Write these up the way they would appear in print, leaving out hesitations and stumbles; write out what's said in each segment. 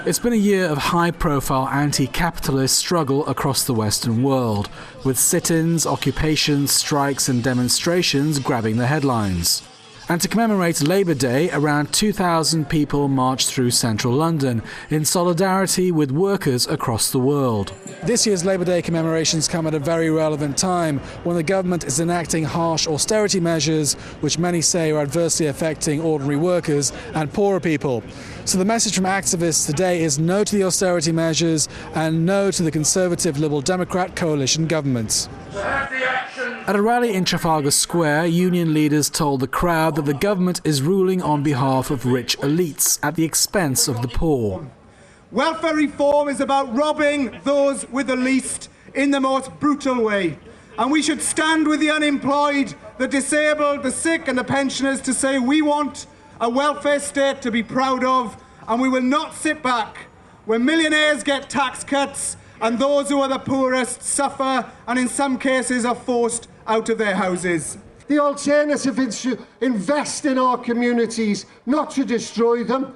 It's been a year of high-profile anti-capitalist struggle across the Western world, with sit-ins, occupations, strikes and demonstrations grabbing the headlines. And to commemorate Labour Day, around 2,000 people marched through central London in solidarity with workers across the world. This year's Labour Day commemorations come at a very relevant time when the government is enacting harsh austerity measures which many say are adversely affecting ordinary workers and poorer people. So the message from activists today is no to the austerity measures and no to the Conservative Liberal Democrat coalition government. At a rally in Trafalgar Square, union leaders told the crowd that the government is ruling on behalf of rich elites at the expense of the poor. Welfare reform is about robbing those with the least in the most brutal way. And we should stand with the unemployed, the disabled, the sick and the pensioners to say we want a welfare state to be proud of, and we will not sit back when millionaires get tax cuts and those who are the poorest suffer and in some cases are forced out of their houses. The alternative is to invest in our communities, not to destroy them.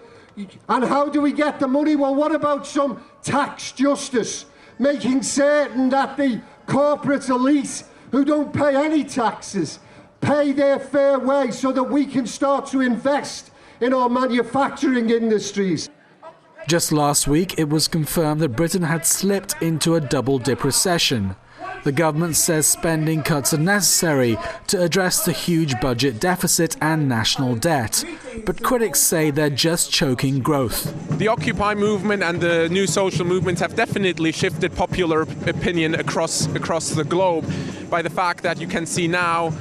And how do we get the money? Well, what about some tax justice, making certain that the corporate elite who don't pay any taxes pay their fair way so that we can start to invest in our manufacturing industries. Just last week, it was confirmed that Britain had slipped into a double-dip recession. The government says spending cuts are necessary to address the huge budget deficit and national debt. But critics say they're just choking growth. The Occupy movement and the new social movements have definitely shifted popular opinion across the globe by the fact that you can see now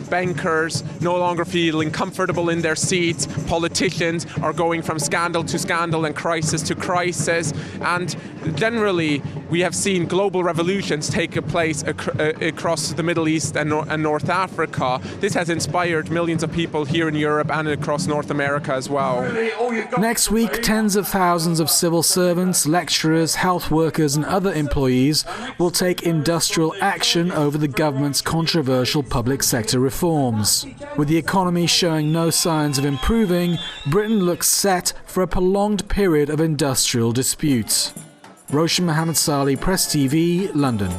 bankers no longer feeling comfortable in their seats. Politicians are going from scandal to scandal and crisis to crisis. And generally, we have seen global revolutions take place across the Middle East and North Africa. This has inspired millions of people here in Europe and across North America as well. Next week, tens of thousands of civil servants, lecturers, health workers and other employees will take industrial action over the government's controversial public sector reforms. With the economy showing no signs of improving, Britain looks set for a prolonged period of industrial disputes. Roshan Mohammed Salih, Press TV, London.